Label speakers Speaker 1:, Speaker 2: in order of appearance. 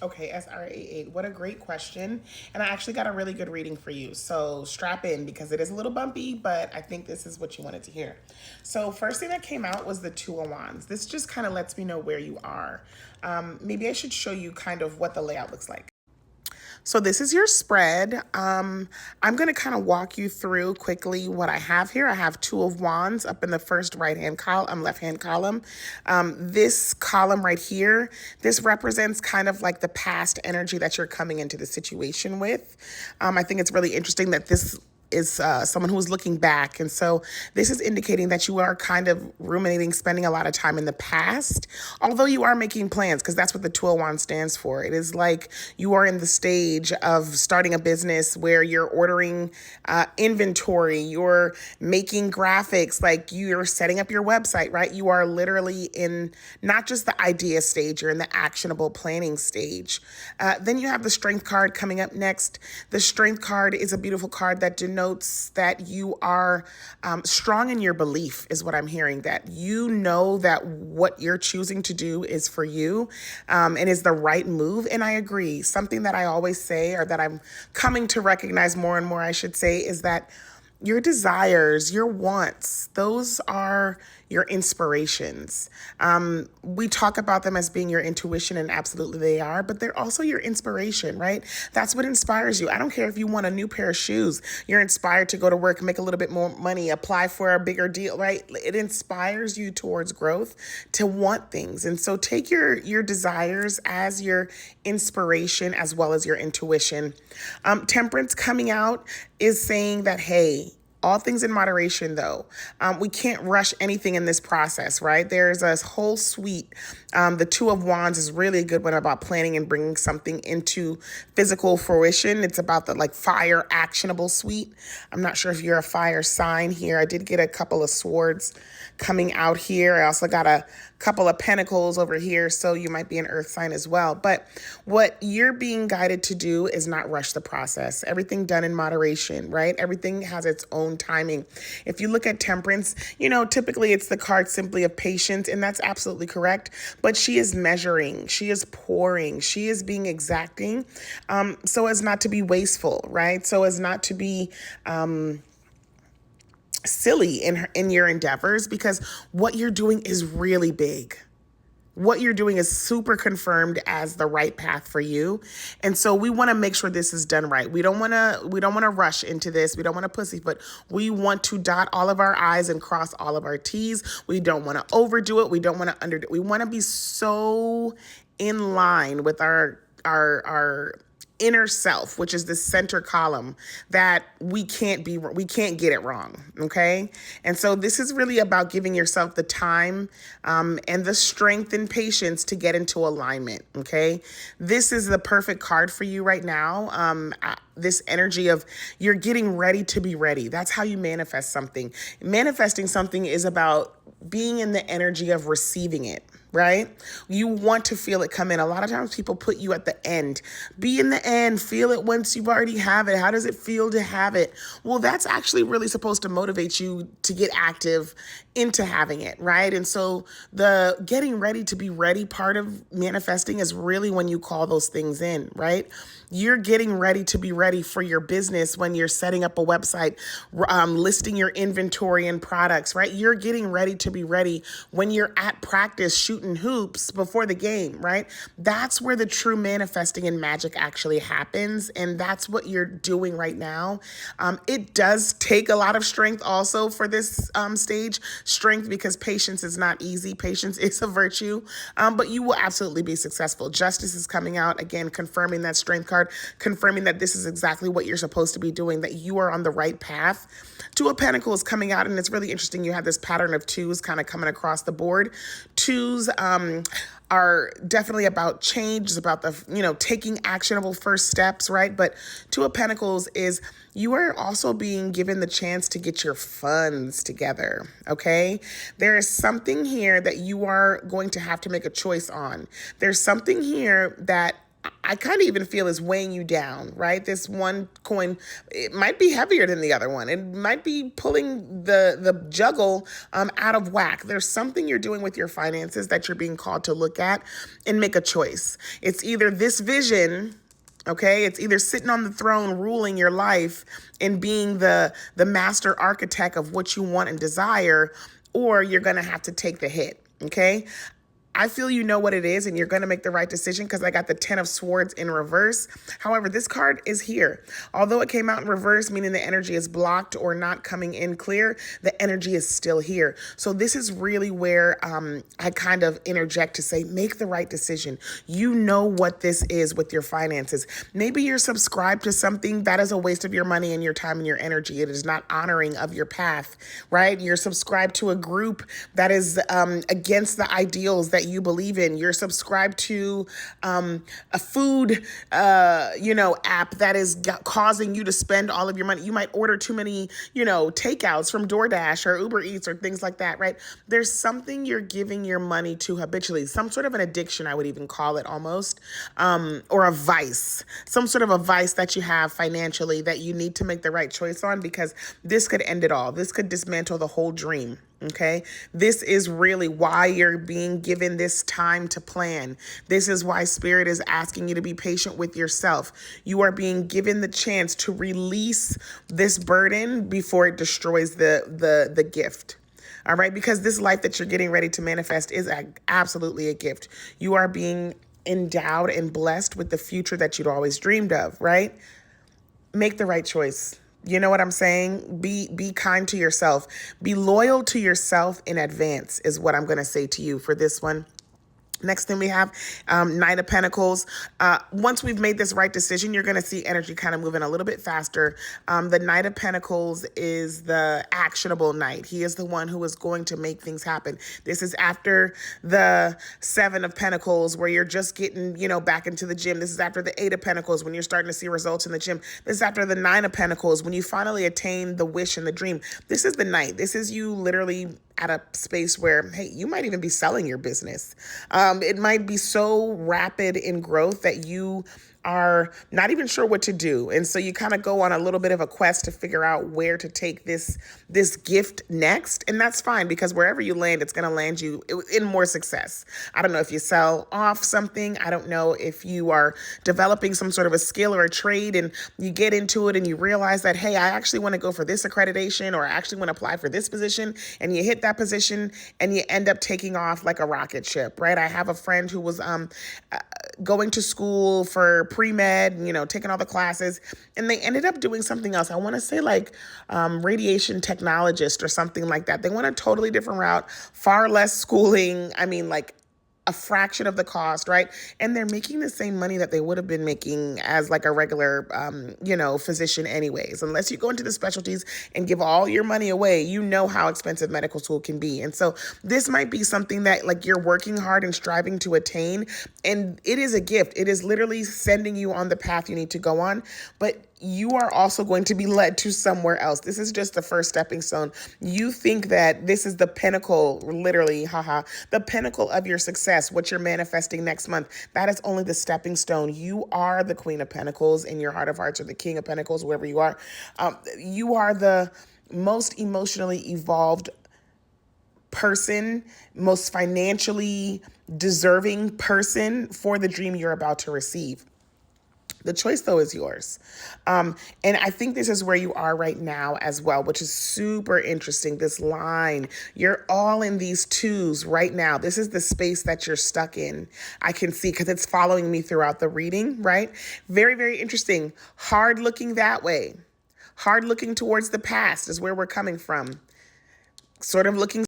Speaker 1: Okay, SRA8. What a great question. And I actually got a really good reading for you. So strap in because it is a little bumpy, but I think this is what you wanted to hear. So, first thing that came out was the Two of Wands. This just kind of lets me know where you are. Maybe I should show you kind of what the layout looks like. So this is your spread. I'm going to kind of walk you through quickly what I have here. I have Two of Wands up in the first right-hand column, left-hand column. This column right here, this represents kind of like the past energy that you're coming into the situation with. I think it's really interesting that this is someone who's looking back. And so this is indicating that you are kind of ruminating, spending a lot of time in the past, although you are making plans, because that's what the Two of Wands stands for. It is like you are in the stage of starting a business where you're ordering inventory, you're making graphics, like you're setting up your website, right? You are literally in not just the idea stage, you're in the actionable planning stage. Then you have the Strength card coming up next. The Strength card is a beautiful card that denotes that you are strong in your belief, is what I'm hearing, that you know that what you're choosing to do is for you and is the right move. And I agree. Something that I always say, or that I'm coming to recognize more and more, I should say, is that your desires, your wants, those are your inspirations. We talk about them as being your intuition, and absolutely they are, but they're also your inspiration, right? That's what inspires you. I don't care if you want a new pair of shoes. You're inspired to go to work, make a little bit more money, apply for a bigger deal, right? It inspires you towards growth to want things. And so take your desires as your inspiration as well as your intuition. Temperance coming out is saying that, hey, all things in moderation, though. We can't rush anything in this process, right? There's a whole suite. The Two of Wands is really a good one about planning and bringing something into physical fruition. It's about the like fire actionable suite. I'm not sure if you're a fire sign here. I did get a couple of swords coming out here. I also got a couple of pentacles over here, so you might be an earth sign as well. But what you're being guided to do is not rush the process. Everything done in moderation, right? Everything has its own timing. If you look at Temperance, typically it's the card simply of patience, and that's absolutely correct. But she is measuring, she is pouring, she is being exacting, so as not to be wasteful, right? So as not to be silly in your endeavors, because what you're doing is really big. What you're doing is super confirmed as the right path for you. And so we want to make sure this is done right. We don't want to rush into this. We don't want to pussyfoot. We want to dot all of our I's and cross all of our T's. We don't want to overdo it. We don't want to underdo it. We want to be so in line with our inner self, which is the center column, that we can't get it wrong. Okay. And so this is really about giving yourself the time and the strength and patience to get into alignment. Okay. This is the perfect card for you right now. This energy of you're getting ready to be ready. That's how you manifest something. Manifesting something is about being in the energy of receiving it, right? You want to feel it come in. A lot of times people put you at the end. Be in the end, feel it once you already have it. How does it feel to have it? Well, that's actually really supposed to motivate you to get active into having it, right? And so the getting ready to be ready part of manifesting is really when you call those things in, right? You're getting ready to be ready for your business when you're setting up a website, listing your inventory and products, right? You're getting ready to be ready when you're at practice shooting hoops before the game, right? That's where the true manifesting and magic actually happens. And that's what you're doing right now. It does take a lot of strength also for this stage. Strength, because patience is not easy. Patience is a virtue, but you will absolutely be successful. Justice is coming out, again, confirming that Strength card, confirming that this is exactly what you're supposed to be doing, that you are on the right path. Two of Pentacles is coming out, and it's really interesting. You have this pattern of twos kind of coming across the board. Twos are definitely about change. It's about the, taking actionable first steps, right? But Two of Pentacles is you are also being given the chance to get your funds together, okay? There is something here that you are going to have to make a choice on. There's something here that I kind of even feel is weighing you down, right? This one coin, it might be heavier than the other one. It might be pulling the juggle out of whack. There's something you're doing with your finances that you're being called to look at and make a choice. It's either this vision. Okay, it's either sitting on the throne ruling your life and being the master architect of what you want and desire, or you're going to have to take the hit. Okay, I feel you know what it is and you're going to make the right decision because I got the 10 of Swords in reverse. However, this card is here. Although it came out in reverse, meaning the energy is blocked or not coming in clear, the energy is still here. So this is really where I kind of interject to say, make the right decision. You know what this is with your finances. Maybe you're subscribed to something that is a waste of your money and your time and your energy. It is not honoring of your path, right? You're subscribed to a group that is against the ideals that you believe in. You're subscribed to a food, app that is causing you to spend all of your money. You might order too many, takeouts from DoorDash or Uber Eats or things like that, right? There's something you're giving your money to habitually, some sort of an addiction, I would even call it almost, or a vice, some sort of a vice that you have financially that you need to make the right choice on because this could end it all. This could dismantle the whole dream. Okay, this is really why you're being given this time to plan. This is why Spirit is asking you to be patient with yourself. You are being given the chance to release this burden before it destroys the gift. All right, because this life that you're getting ready to manifest is absolutely a gift. You are being endowed and blessed with the future that you'd always dreamed of, right? Make the right choice. You know what I'm saying? Be kind to yourself. Be loyal to yourself in advance is what I'm going to say to you for this one. Next thing we have, Knight of Pentacles. Once we've made this right decision, you're going to see energy kind of moving a little bit faster. The Knight of Pentacles is the actionable knight. He is the one who is going to make things happen. This is after the Seven of Pentacles where you're just getting, back into the gym. This is after the Eight of Pentacles when you're starting to see results in the gym. This is after the Nine of Pentacles when you finally attain the wish and the dream. This is the Knight. This is you literally at a space where, hey, you might even be selling your business. It might be so rapid in growth that you are not even sure what to do. And so you kind of go on a little bit of a quest to figure out where to take this gift next. And that's fine because wherever you land, it's going to land you in more success. I don't know if you sell off something. I don't know if you are developing some sort of a skill or a trade and you get into it and you realize that, hey, I actually want to go for this accreditation or I actually want to apply for this position. And you hit that position and you end up taking off like a rocket ship, right? I have a friend who was going to school for pre-med, taking all the classes, and they ended up doing something else. I want to say like radiation technologist or something like that. They went a totally different route, far less schooling. I mean, like a fraction of the cost, right? And they're making the same money that they would have been making as like a regular, physician anyways. Unless you go into the specialties and give all your money away, you know how expensive medical school can be. And so this might be something that like you're working hard and striving to attain. And it is a gift. It is literally sending you on the path you need to go on. But you are also going to be led to somewhere else. This is just the first stepping stone. You think that this is the pinnacle, literally, the pinnacle of your success, what you're manifesting next month. That is only the stepping stone. You are the Queen of Pentacles in your heart of hearts or the King of Pentacles, whoever you are. You are the most emotionally evolved person, most financially deserving person for the dream you're about to receive. The choice, though, is yours. And I think this is where you are right now as well, which is super interesting. This line, you're all in these twos right now. This is the space that you're stuck in. I can see because it's following me throughout the reading, right? Very, very interesting. Hard looking that way. Hard looking towards the past is where we're coming from. Sort of looking